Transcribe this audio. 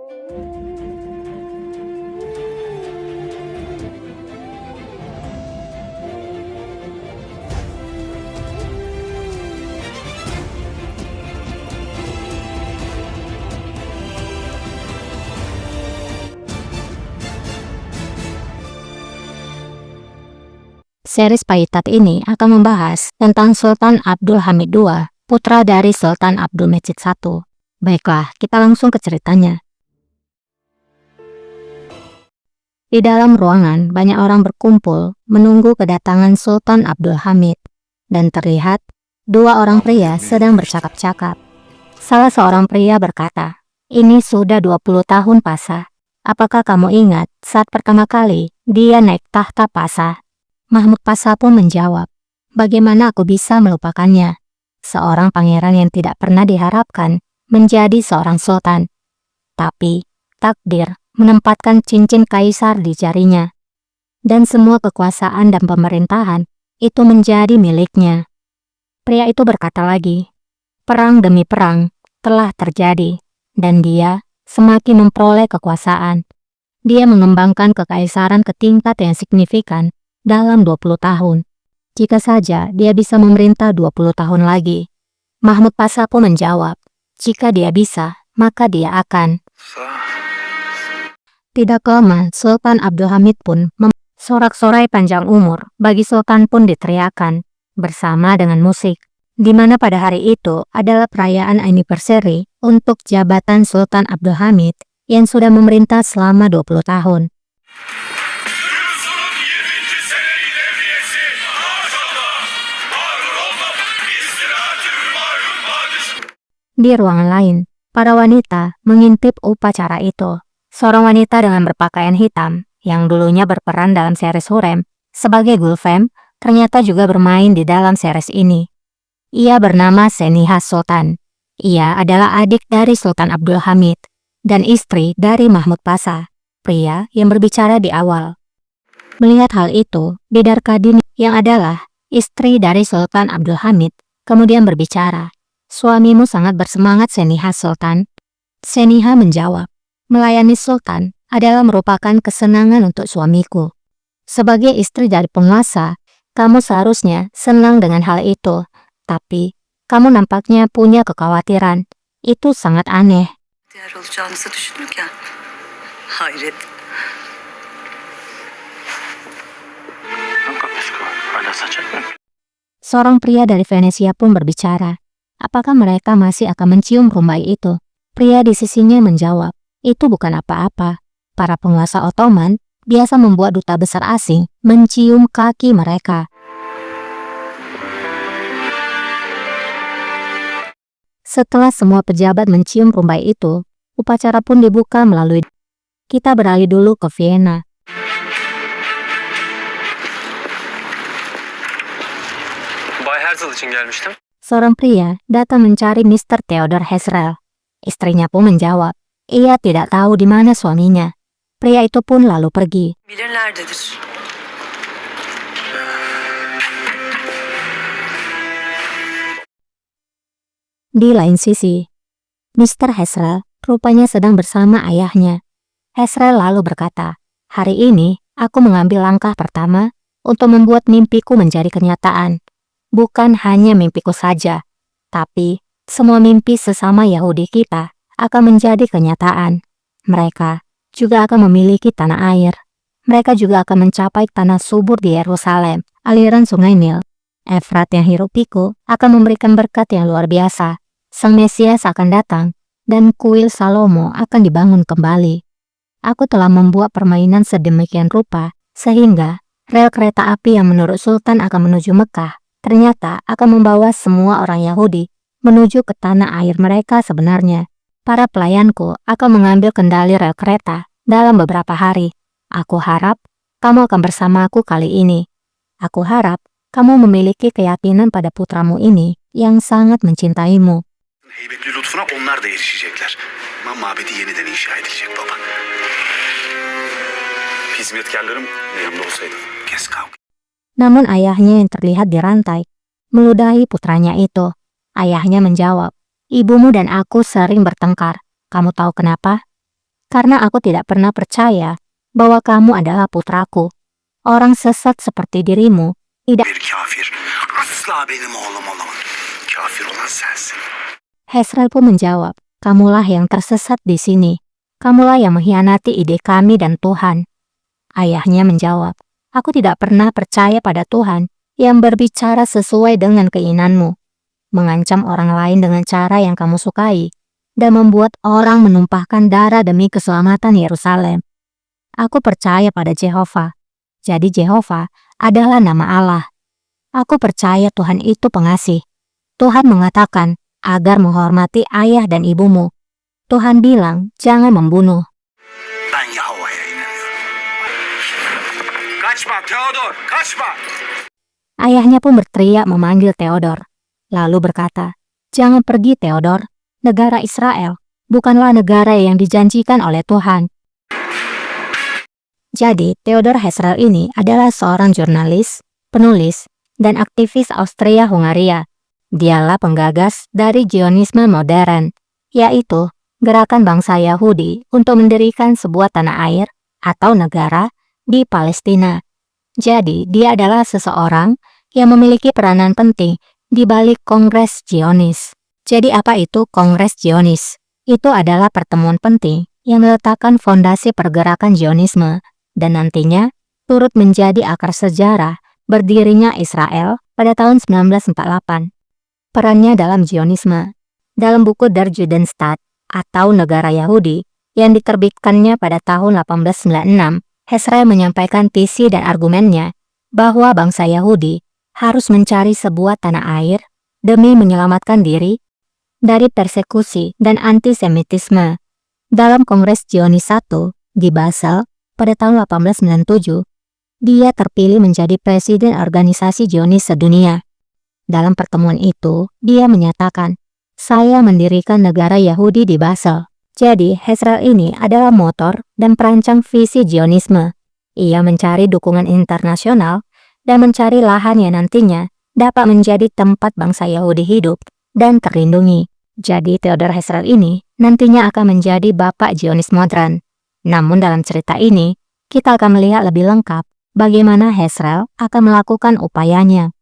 Series Paitat ini akan membahas tentang Sultan Abdul Hamid II, putra dari Sultan Abdul Majid I. Baiklah, kita langsung ke ceritanya. Di dalam ruangan, banyak orang berkumpul menunggu kedatangan Sultan Abdul Hamid, dan terlihat dua orang pria sedang bercakap-cakap. Salah seorang pria berkata, "Ini sudah 20 tahun Pasha. Apakah kamu ingat saat pertama kali dia naik tahta Pasha?" Mahmud Pasha pun menjawab, "Bagaimana aku bisa melupakannya? Seorang pangeran yang tidak pernah diharapkan menjadi seorang sultan. Tapi takdir menempatkan cincin kaisar di jarinya, dan semua kekuasaan dan pemerintahan itu menjadi miliknya." Pria itu berkata lagi, "Perang demi perang telah terjadi, dan dia semakin memperoleh kekuasaan. Dia mengembangkan kekaisaran ke tingkat yang signifikan dalam 20 tahun. Jika saja dia bisa memerintah 20 tahun lagi." Mahmud Pasha pun menjawab, "Jika dia bisa, maka dia akan." Tidak lama, Sultan Abdul Hamid pun sorak-sorai panjang umur bagi Sultan pun diteriakan bersama dengan musik, di mana pada hari itu adalah perayaan anniversary untuk jabatan Sultan Abdul Hamid yang sudah memerintah selama 20 tahun. Di ruangan lain, para wanita mengintip upacara itu. Seorang wanita dengan berpakaian hitam, yang dulunya berperan dalam series Hurrem sebagai Gulfem, ternyata juga bermain di dalam series ini. Ia bernama Seniha Sultan. Ia adalah adik dari Sultan Abdul Hamid, dan istri dari Mahmud Pasha, pria yang berbicara di awal. Melihat hal itu, Bidar Kadin yang adalah istri dari Sultan Abdul Hamid, kemudian berbicara, "Suamimu sangat bersemangat, Seniha Sultan." Seniha menjawab, "Melayani Sultan adalah merupakan kesenangan untuk suamiku. Sebagai istri dari penguasa, kamu seharusnya senang dengan hal itu. Tapi, kamu nampaknya punya kekhawatiran. Itu sangat aneh." Seorang pria dari Venesia pun berbicara, "Apakah mereka masih akan mencium rumbai itu?" Pria di sisinya menjawab, "Itu bukan apa-apa. Para penguasa Ottoman biasa membuat duta besar asing mencium kaki mereka." Setelah semua pejabat mencium rumbai itu, upacara pun dibuka melalui. Kita beralih dulu ke Vienna. Bay Herzl için gelmiştim. Seorang pria datang mencari Mr. Theodor Herzl. Istrinya pun menjawab, ia tidak tahu di mana suaminya. Pria itu pun lalu pergi. Bilirlerdedir. Di lain sisi, Mr. Herzl rupanya sedang bersama ayahnya. Herzl lalu berkata, "Hari ini aku mengambil langkah pertama untuk membuat mimpiku menjadi kenyataan. Bukan hanya mimpiku saja, tapi semua mimpi sesama Yahudi kita akan menjadi kenyataan. Mereka juga akan memiliki tanah air. Mereka juga akan mencapai tanah subur di Yerusalem, aliran sungai Nil. Efrat yang hiruk-pikuk akan memberikan berkat yang luar biasa. Sang Mesias akan datang, dan kuil Salomo akan dibangun kembali. Aku telah membuat permainan sedemikian rupa, sehingga rel kereta api yang menurut Sultan akan menuju Mekah ternyata akan membawa semua orang Yahudi menuju ke tanah air mereka sebenarnya. Para pelayanku akan mengambil kendali rel kereta dalam beberapa hari. Aku harap kamu akan bersamaku kali ini. Aku harap kamu memiliki keyakinan pada putramu ini yang sangat mencintaimu." Heybetli lütfuna onlar da erişecekler. İmam mabedi yeniden inşa edilecek baba. Hizmetkarlarım yanımda olsaydı. Kes kavga. Namun ayahnya yang terlihat dirantai meludahi putranya itu. Ayahnya menjawab, "Ibumu dan aku sering bertengkar. Kamu tahu kenapa?" karena aku tidak pernah percaya bahwa kamu adalah putraku. Orang sesat seperti dirimu tidak. Bir kafir asla benim oğlum olamaz. Kafir olan sensin. Hezrel pun menjawab, kamulah yang tersesat di sini. Kamulah yang mengkhianati ide kami dan Tuhan. Ayahnya menjawab, aku tidak pernah percaya pada Tuhan yang berbicara sesuai dengan keinginanmu, mengancam orang lain dengan cara yang kamu sukai, dan membuat orang menumpahkan darah demi keselamatan Yerusalem. Aku percaya pada Jehovah. Jadi Jehovah adalah nama Allah. Aku percaya Tuhan itu pengasih. Tuhan mengatakan agar menghormati ayah dan ibumu. Tuhan bilang jangan membunuh. Ben Yahova'ya inanıyorum. Kaçma Theodor, kaçma. Ayahnya pun berteriak memanggil Theodor, lalu berkata, jangan pergi Theodor, negara Israel bukanlah negara yang dijanjikan oleh Tuhan. Jadi, Theodor Hezrel ini adalah seorang jurnalis, penulis, dan aktivis Austria-Hungaria. Dialah penggagas dari Zionisme modern, yaitu gerakan bangsa Yahudi untuk mendirikan sebuah tanah air atau negara di Palestina. Jadi, dia adalah seseorang yang memiliki peranan penting di balik Kongres Zionis. Jadi apa itu Kongres Zionis? Itu adalah pertemuan penting yang meletakkan fondasi pergerakan Zionisme dan nantinya turut menjadi akar sejarah berdirinya Israel pada tahun 1948. Perannya dalam Zionisme. Dalam buku Der Judenstaat atau Negara Yahudi yang diterbitkannya pada tahun 1896, Hezrel menyampaikan visi dan argumennya bahwa bangsa Yahudi harus mencari sebuah tanah air demi menyelamatkan diri dari persekusi dan antisemitisme. Dalam Kongres Zionis I di Basel pada tahun 1897, dia terpilih menjadi presiden organisasi Zionis sedunia. Dalam pertemuan itu, dia menyatakan, saya mendirikan negara Yahudi di Basel. Jadi, Hezrel ini adalah motor dan perancang visi Zionisme. Ia mencari dukungan internasional dan mencari lahan yang nantinya dapat menjadi tempat bangsa Yahudi hidup dan terlindungi. Jadi, Theodor Hezrel ini nantinya akan menjadi bapak Zionis modern. Namun dalam cerita ini, kita akan melihat lebih lengkap bagaimana Hezrel akan melakukan upayanya.